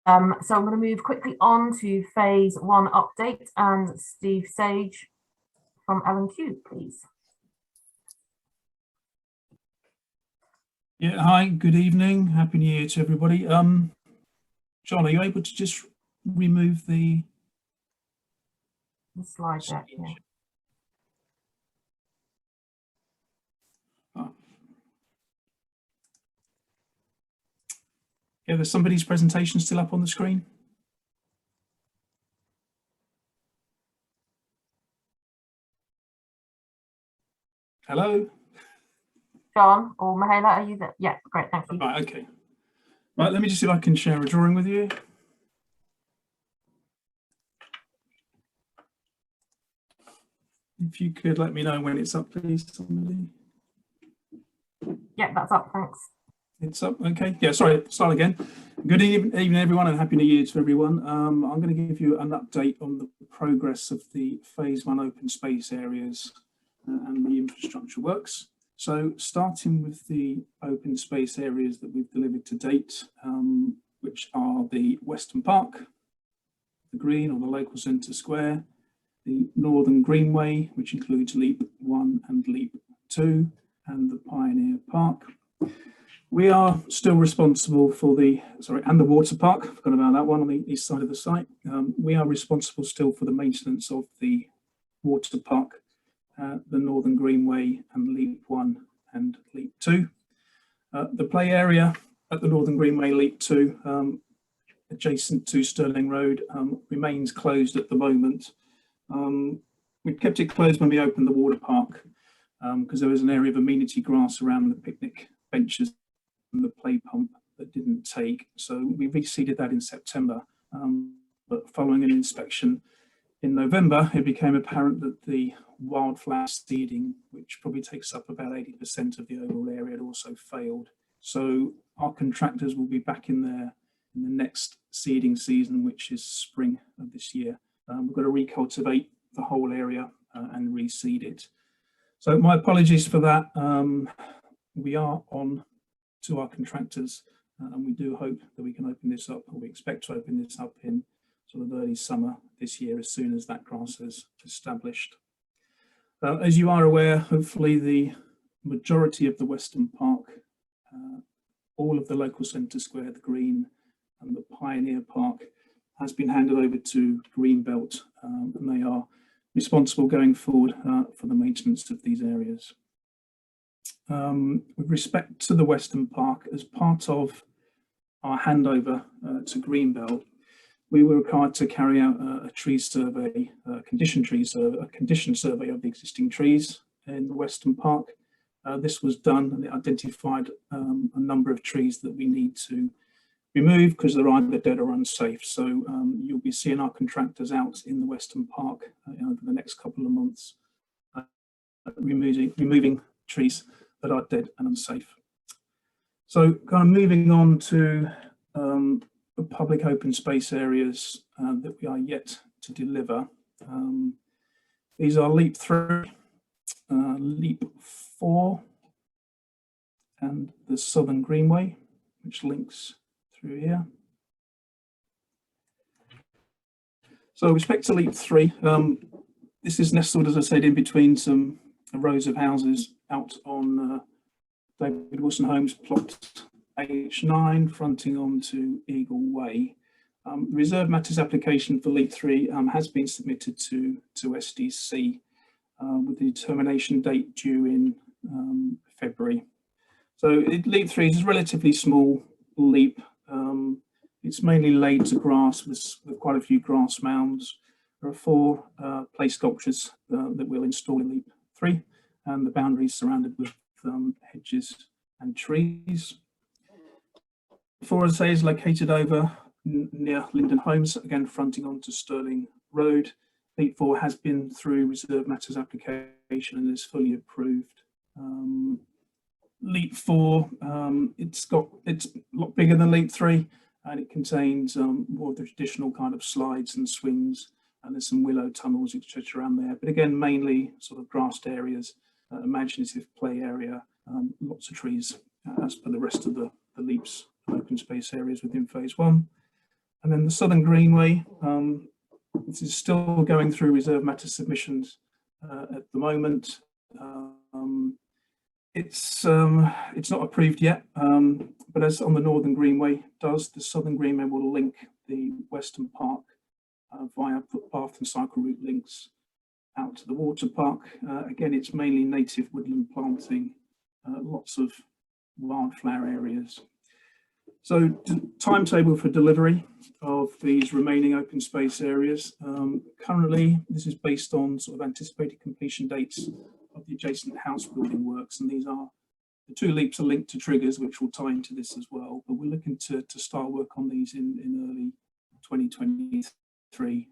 So I'm going to move quickly on to phase 1 update, and Steve Sage from L&Q, please. Yeah, hi, good evening. Happy New Year to everybody. John, are you able to just remove the slide deck? Yeah. Oh. Yeah, there's somebody's presentation still up on the screen. Hello? John or Mahela, are you there? Yeah, great, thank you. Right, okay. Right, let me just see if I can share a drawing with you. If you could let me know when it's up, please, somebody. Yeah, that's up, thanks. It's up, okay. Yeah, sorry, start again. Good evening, everyone, and Happy New Year to everyone. I'm going to give you an update on the progress of the phase 1 open space areas and the infrastructure works. So starting with the open space areas that we've delivered to date, which are the Western Park, the Green or the local centre square, the Northern Greenway, which includes Leap 1 and Leap 2, and the Pioneer Park. We are still responsible for and the water park, I forgot about that one on the east side of the site. We are responsible still for the maintenance of the water park, the Northern Greenway and Leap 1 and Leap 2. The play area at the Northern Greenway Leap 2, adjacent to Stirling Road, remains closed at the moment. We kept it closed when we opened the water park because there was an area of amenity grass around the picnic benches and the play pump that didn't take. So we reseeded that in September. But following an inspection in November, it became apparent that the wildflower seeding, which probably takes up about 80% of the overall area, had also failed. So our contractors will be back in there in the next seeding season, which is spring of this year. We've got to recultivate the whole area and reseed it. So my apologies for that. We are on to our contractors, and we do hope that we can open this up, or we expect to open this up in sort of early summer this year, as soon as that grass is established. As you are aware, hopefully the majority of the Western Park, all of the local centre square, the Green and the Pioneer Park, has been handed over to Greenbelt, and they are responsible going forward for the maintenance of these areas. With respect to the Western Park, as part of our handover to Greenbelt, we were required to carry out a tree survey, a condition survey of the existing trees in the Western Park. This was done, and it identified a number of trees that we need to remove because they're either dead or unsafe. So you'll be seeing our contractors out in the Western Park over the next couple of months, removing trees that are dead and unsafe. So kind of moving on to the public open space areas that we are yet to deliver. These are Leap 3, Leap 4, and the Southern Greenway, which links through here. So with respect to Leap 3, this is nestled, as I said, in between some rows of houses out on David Wilson Homes plot H9, fronting onto Eagle Way. The Reserve Matters application for Leap 3 has been submitted to SDC with the determination date due in February. So Leap 3 is a relatively small leap. It's mainly laid to grass with quite a few grass mounds. There are 4 play sculptures that we'll install in Leap 3, and the boundaries surrounded with hedges and trees. 4, as I say, is located over near Linden Homes, again fronting onto Stirling Road. Leap 4 has been through Reserve Matters application and is fully approved. Leap 4, it's a lot bigger than Leap 3, and it contains more of the traditional kind of slides and swings, and there's some willow tunnels, etc. around there. But again, mainly sort of grassed areas, imaginative play area, lots of trees, as per the rest of the Leaps open space areas within phase 1. And then the Southern Greenway, this is still going through reserve matter submissions at the moment. It's not approved yet, but as on the Northern Greenway does, the Southern Greenway will link the Western Park via footpath and cycle route links out to the water park. Again, it's mainly native woodland planting, lots of wildflower areas. So timetable for delivery of these remaining open space areas. Currently, this is based on sort of anticipated completion dates of the adjacent house building works, and these are the 2 leaps are linked to triggers, which will tie into this as well. But we're looking to start work on these in early 2023,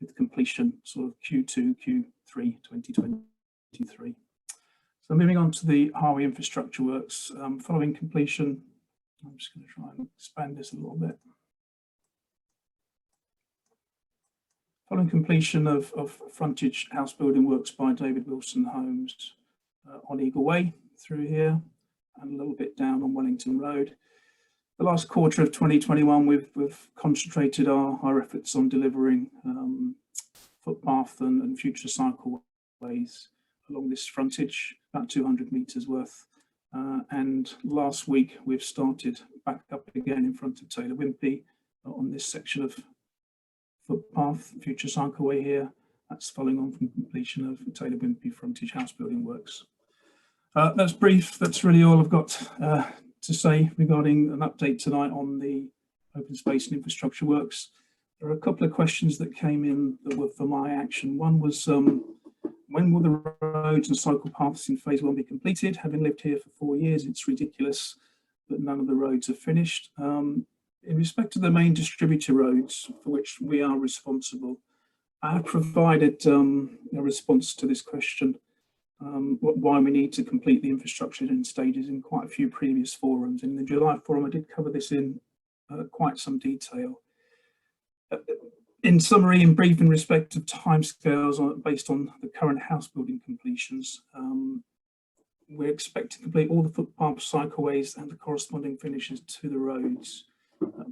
with completion sort of Q2, Q3 2023. So moving on to the highway infrastructure works, following completion. I'm just going to try and expand this a little bit. Following completion of frontage house building works by David Wilson Homes on Eagle Way through here and a little bit down on Wellington Road. The last quarter of 2021, we've concentrated our efforts on delivering footpath and future cycleways along this frontage, about 200 metres worth. And last week we've started back up again in front of Taylor Wimpey on this section of footpath, future cycleway here. That's following on from completion of Taylor Wimpey frontage house building works. That's brief. That's really all I've got to say regarding an update tonight on the open space and infrastructure works. There are a couple of questions that came in that were for my action. One was, when will the roads and cycle paths in phase 1 be completed? Having lived here for 4 years, it's ridiculous that none of the roads are finished. In respect to the main distributor roads for which we are responsible, I have provided a response to this question, why we need to complete the infrastructure in stages in quite a few previous forums. In the July forum, I did cover this in quite some detail. In summary, in brief, in respect of timescales based on the current house building completions, we expect to complete all the footpath, cycleways and the corresponding finishes to the roads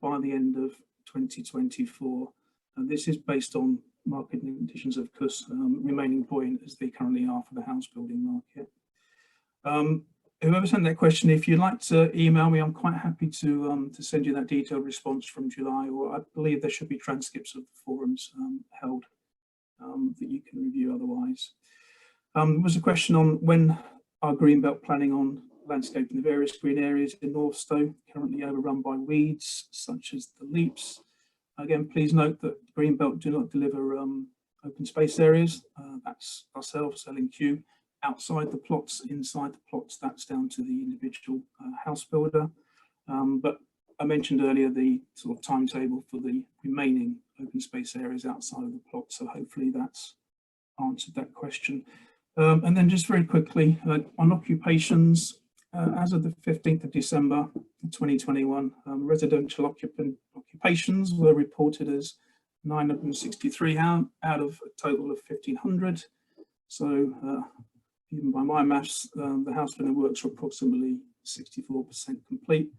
by the end of 2024. And this is based on market conditions, of course, remaining buoyant as they currently are for the house building market. Whoever sent that question, if you'd like to email me, I'm quite happy to send you that detailed response from July, or I believe there should be transcripts of the forums held that you can review otherwise. There was a question on when our Greenbelt planning on landscaping the various green areas in Northstowe, currently overrun by weeds such as the leaps. Again, please note that Greenbelt do not deliver open space areas. That's ourselves, L&Q. Outside the plots, inside the plots, that's down to the individual house builder. But I mentioned earlier the sort of timetable for the remaining open space areas outside of the plot, so hopefully that's answered that question. And then just very quickly, on occupations, as of the 15th of December 2021, residential occupations were reported as 963 out of a total of 1,500. So even by my maths, the house building works are approximately 64% complete.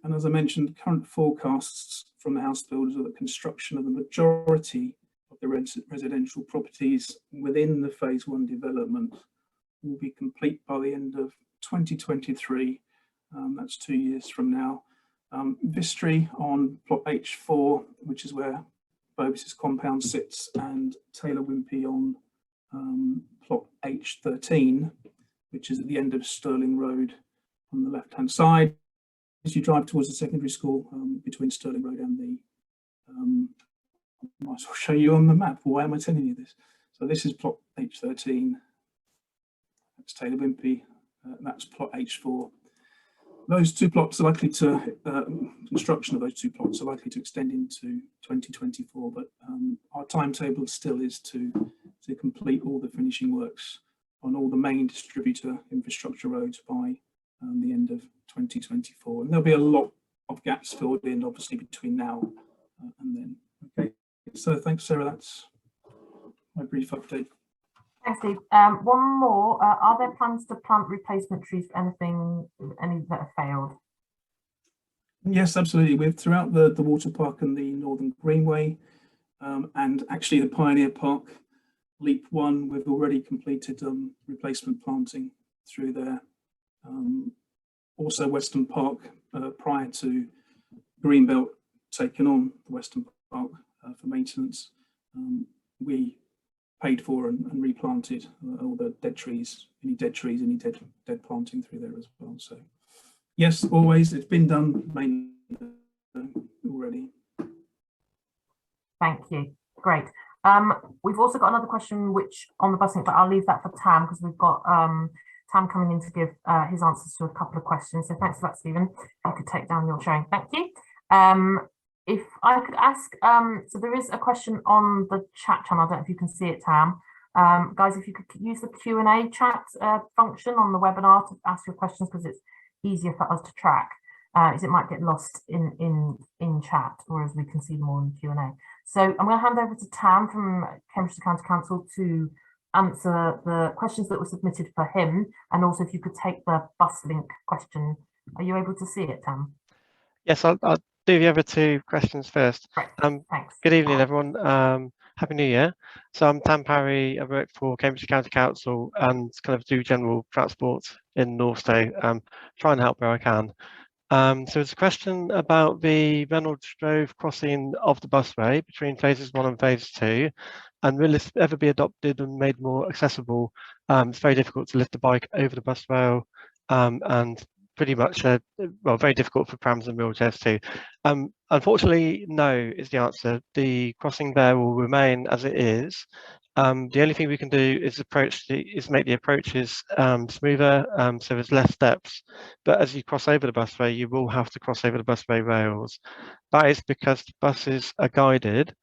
And as I mentioned, current forecasts from the house builders are that construction of the majority of the residential properties within the phase 1 development will be complete by the end of 2023. That's 2 years from now. Vistry on plot H4, which is where Bovis's compound sits, and Taylor Wimpey on plot H13, which is at the end of Stirling Road on the left-hand side. As you drive towards the secondary school, between Stirling Road and the, I might as well show you on the map. Why am I telling you this? So this is plot H13. That's Taylor Wimpey. That's plot H4. Those two plots are likely to, construction of those two plots are likely to extend into 2024, but our timetable still is to complete all the finishing works on all the main distributor infrastructure roads by the end of 2024. And there'll be a lot of gaps filled in, obviously, between now and then. Okay, so thanks, Sarah. That's my brief update. Thanks, Steve. One more. Are there plans to plant replacement trees for any that have failed? Yes, absolutely. We're throughout the water park and the Northern Greenway, and actually the Pioneer Park Leap 1, we've already completed replacement planting through there. Also Western Park, prior to Greenbelt taking on the Western Park for maintenance, we paid for and replanted all the dead trees, any dead planting through there as well. So yes, always, it's been done mainly already. Thank you. Great. We've also got another question which on the busing, but I'll leave that for Tam because we've got Tam coming in to give his answers to a couple of questions. So thanks for that, Stephen. If you could take down your sharing. Thank you. If I could ask, so there is a question on the chat channel. I don't know if you can see it, Tam. Guys, if you could use the Q&A chat function on the webinar to ask your questions because it's easier for us to track. As it might get lost in chat, whereas we can see them all in Q&A. So I'm going to hand over to Tam from Cambridge County Council to answer the questions that were submitted for him, and also if you could take the bus link question. Are you able to see it, Tam? Yes, I'll do the other two questions first. Right. Thanks. Good evening, everyone. Happy New Year. So I'm Tam Parry. I work for Cambridge County Council and kind of do general transport in Northstowe. Try and help where I can. So it's a question about the Northstowe crossing of the busway between phases 1 and phase 2, and will this ever be adopted and made more accessible? It's very difficult to lift the bike over the bus rail, and pretty much well, very difficult for prams and wheelchairs too. Unfortunately, no is the answer. The crossing there will remain as it is. The only thing we can do is make the approaches smoother, so there's less steps. But as you cross over the busway, you will have to cross over the busway rails. That is because the buses are guided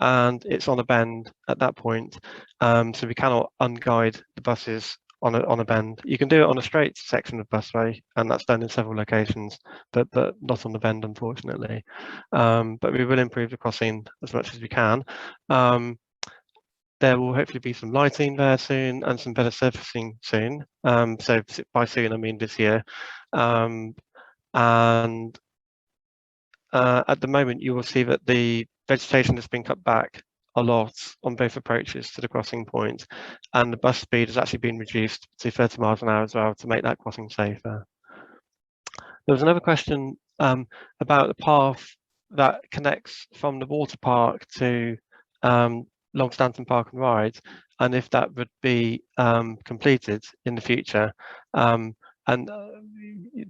and it's on a bend at that point. So we cannot unguide the buses on a bend. You can do it on a straight section of busway, and that's done in several locations, but not on the bend, unfortunately. But we will improve the crossing as much as we can. There will hopefully be some lighting there soon and some better surfacing soon. So by soon, I mean this year. And at the moment, you will see that the vegetation has been cut back a lot on both approaches to the crossing point, and the bus speed has actually been reduced to 30 miles an hour as well to make that crossing safer. There was another question about the path that connects from the water park to Longstanton Park and Rides, and if that would be completed in the future. And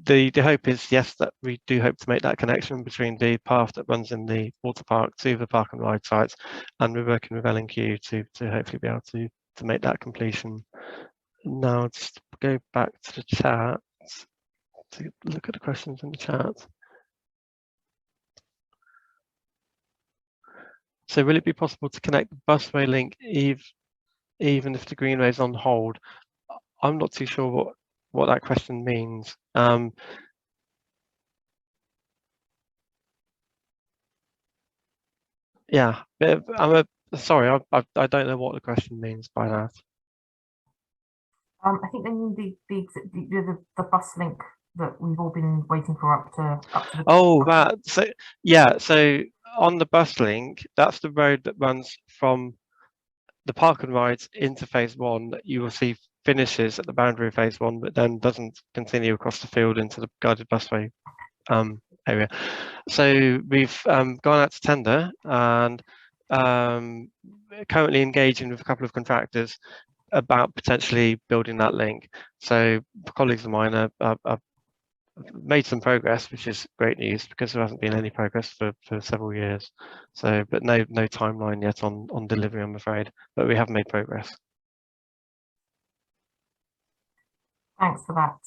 the hope is, yes, that we do hope to make that connection between the path that runs in the water park to the park and ride sites, and we're working with L&Q to hopefully be able to make that completion. Now, just go back to the chat to look at the questions in the chat. So will it be possible to connect the busway link even if the greenway is on hold? I'm not too sure what that question means. Yeah, sorry, I don't know what the question means by that. I think they mean the bus link that we've all been waiting for up to the Oh, that. So yeah, so on the bus link, that's the road that runs from the park and rides into phase 1 that you will see finishes at the boundary of phase 1, but then doesn't continue across the field into the guided busway area. So we've gone out to tender and currently engaging with a couple of contractors about potentially building that link. So colleagues of mine have made some progress, which is great news because there hasn't been any progress for several years. So, but no timeline yet on delivery, I'm afraid, but we have made progress. Thanks for that,